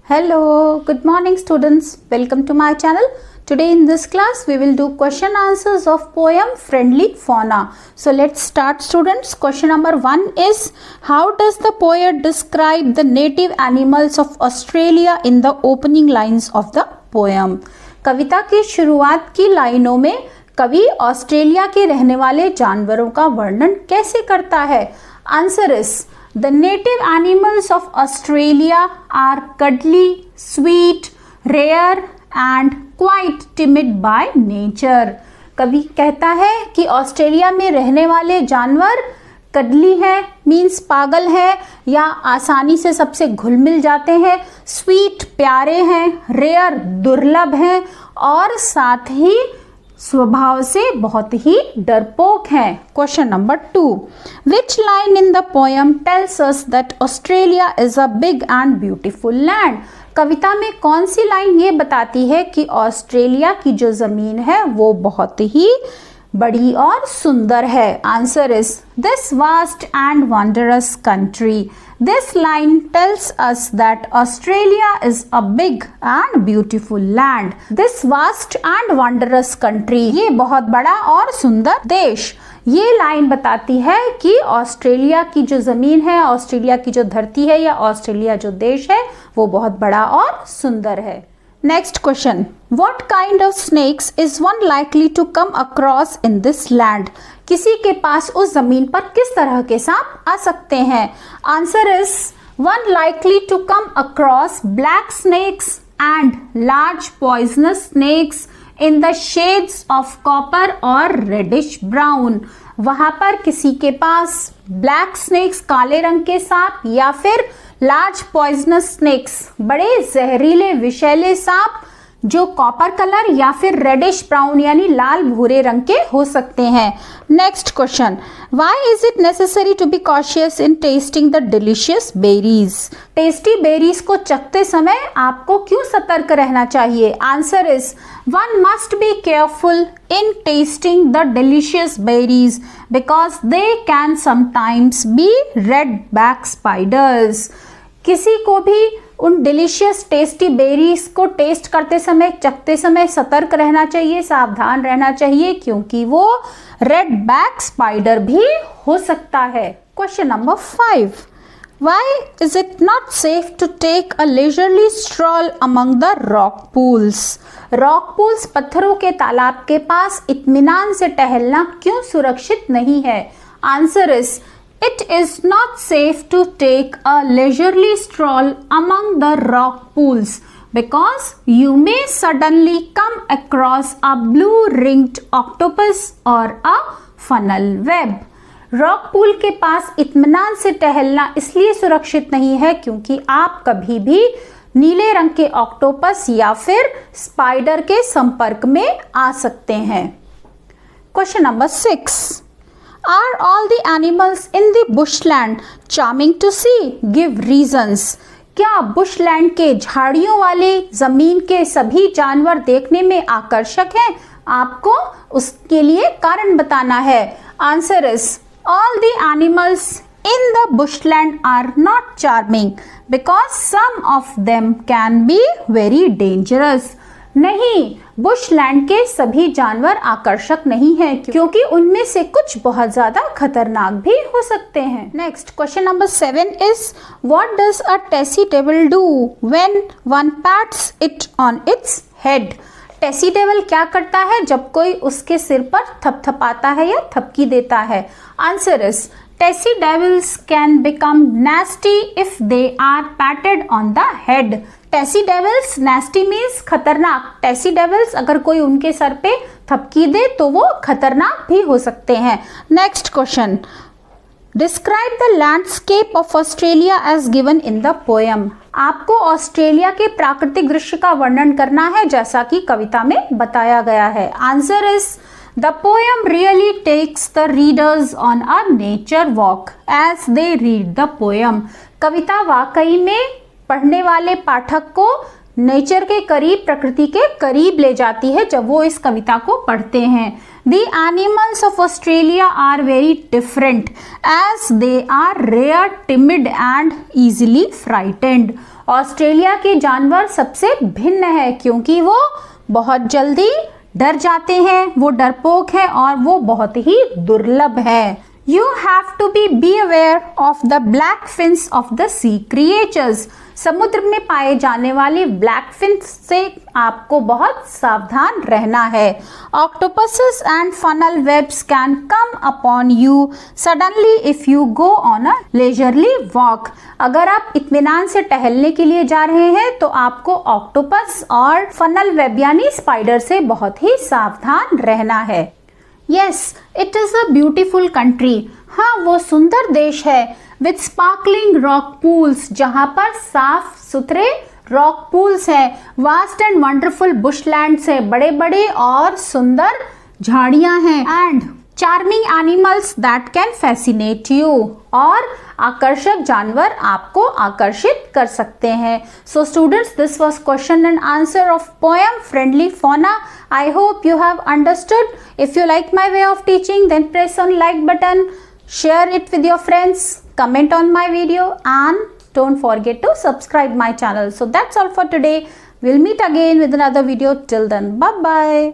Hello, good morning students. Welcome to my channel. Today in this class we will do question answers of poem Friendly Fauna. So let's start students. Question number 1 is, how does the poet describe the native animals of Australia in the opening lines of the poem? कविता की शुरुआत की लाइनों में कवि Australia के रहने वाले जानवरों का वर्णन कैसे करता है? Answer is The native animals of Australia are cuddly, sweet, rare and quite timid by nature. कवि कहता है कि ऑस्ट्रेलिया में रहने वाले जानवर कडली है, मीन्स पागल है या आसानी से सबसे घुल मिल जाते हैं, स्वीट प्यारे हैं, रेयर दुर्लभ हैं और साथ ही स्वभाव से बहुत ही डरपोक हैं. Question number 2, which line in the poem tells us that Australia is a big and beautiful land? कविता में कौन सी लाइन ये बताती है कि ऑस्ट्रेलिया की जो जमीन है वो बहुत ही बड़ी और सुंदर है? Answer is this vast and wondrous country. This line tells us that Australia is a big and beautiful land. This vast and wondrous country, ये बहुत बड़ा और सुंदर देश. ये लाइन बताती है कि ऑस्ट्रेलिया की जो ज़मीन है, ऑस्ट्रेलिया की जो धरती है या ऑस्ट्रेलिया जो देश है वो बहुत बड़ा और सुंदर है. Next question, What kind of snakes is one likely to come across in this land? किसी के पास उस जमीन पर किस तरह के सांप आ सकते हैं? Answer is one likely to come across black snakes and large poisonous snakes in the shades of copper और reddish brown. वहां पर किसी के पास ब्लैक स्नेक्स काले रंग के सांप या फिर लार्ज पॉइजनस स्नेक्स बड़े जहरीले विषैले सांप जो कॉपर कलर या फिर रेडिश ब्राउन यानी लाल भूरे रंग के हो सकते हैं. Next question, why is it necessary to be cautious in testing the delicious berries? Tasty berries को चखते समय आपको क्यों सतर्क रहना चाहिए? Answer is one must be careful in testing the delicious berries because they can sometimes be red back spiders. किसी को भी उन डिलीशियस टेस्टी बेरीज को टेस्ट करते समय, चखते समय सतर्क रहना चाहिए, सावधान रहना चाहिए क्योंकि वो रेड बैक स्पाइडर भी हो सकता है. Question number 5, why is it not safe to take a leisurely stroll among the rock pools? Rock pools पत्थरों के तालाब के पास इत्मीनान से टहलना क्यों सुरक्षित नहीं है? Answer is It is not safe to take a leisurely stroll among the rock pools because you may suddenly come across a blue-ringed octopus or a funnel web. Rock pool के पास इत्मीनान से टहलना इसलिए सुरक्षित नहीं है क्योंकि आप कभी भी नीले रंग के ऑक्टोपस या फिर स्पाइडर के संपर्क में आ सकते हैं. Question number 6, Are all the animals in the bushland charming to see? Give reasons. क्या बुशलैंड के झाड़ियों वाले जमीन के सभी जानवर देखने में आकर्षक हैं? आपको उसके लिए कारण बताना है. Answer is all the animals in the bushland are not charming because some of them can be very dangerous. नहीं, बुशलैंड के सभी जानवर आकर्षक नहीं हैं क्योंकि उनमें से कुछ बहुत ज्यादा खतरनाक भी हो सकते हैं. Next question number 7 is, what does a Tessy devil do when one pets it on its head? Tessy devil क्या करता है जब कोई उसके सिर पर थपथपाता है या थपकी देता है? Answer is Tassie devils can become nasty if they are patted on the head. Tassie devils nasty means खतरनाक. टेसी डेविल्स अगर कोई उनके सर पे थपकी दे तो वो खतरनाक भी हो सकते हैं. Next question, describe the landscape of Australia as given in the poem. आपको ऑस्ट्रेलिया के प्राकृतिक दृश्य का वर्णन करना है जैसा कि कविता में बताया गया है. Answer is The poem really takes the readers on a nature walk as they read the poem. कविता वाकई में पढ़ने वाले पाठक को नेचर के करीब, प्रकृति के करीब ले जाती है जब वो इस कविता को पढ़ते हैं. The animals of Australia are very different as they are rare, timid and easily frightened. Australia के जानवर सबसे भिन्न है क्योंकि वो बहुत जल्दी डर जाते हैं, वो डरपोक हैं और वो बहुत ही दुर्लभ है। You have to be aware of the black fins of the sea creatures. समुद्र में पाए जाने वाली ब्लैक फिन्स से आपको बहुत सावधान रहना है। Octopuses and funnel webs can come upon you suddenly if you go on a leisurely walk. अगर आप इत्मीनान से टहलने के लिए जा रहे हैं तो आपको ऑक्टोपस और फनल वेब यानी स्पाइडर से बहुत ही सावधान रहना है। Yes, it is a beautiful country. हाँ, वो सुंदर देश है। With sparkling rock pools, जहाँ पर साफ सुथरे रॉक पूल्स हैं। Vast and wonderful bushlands है, बड़े बड़े और सुंदर झाड़ियाँ हैं। And charming animals that can fascinate you. और आकर्षक जानवर आपको आकर्षित कर सकते हैं। So students, this was question and answer of poem Friendly Fauna. I hope you have understood. If you like my way of teaching, then press on like button, share it with your friends, comment on my video, and don't forget to subscribe my channel. So that's all for today. We'll meet again with another video. Till then, bye bye.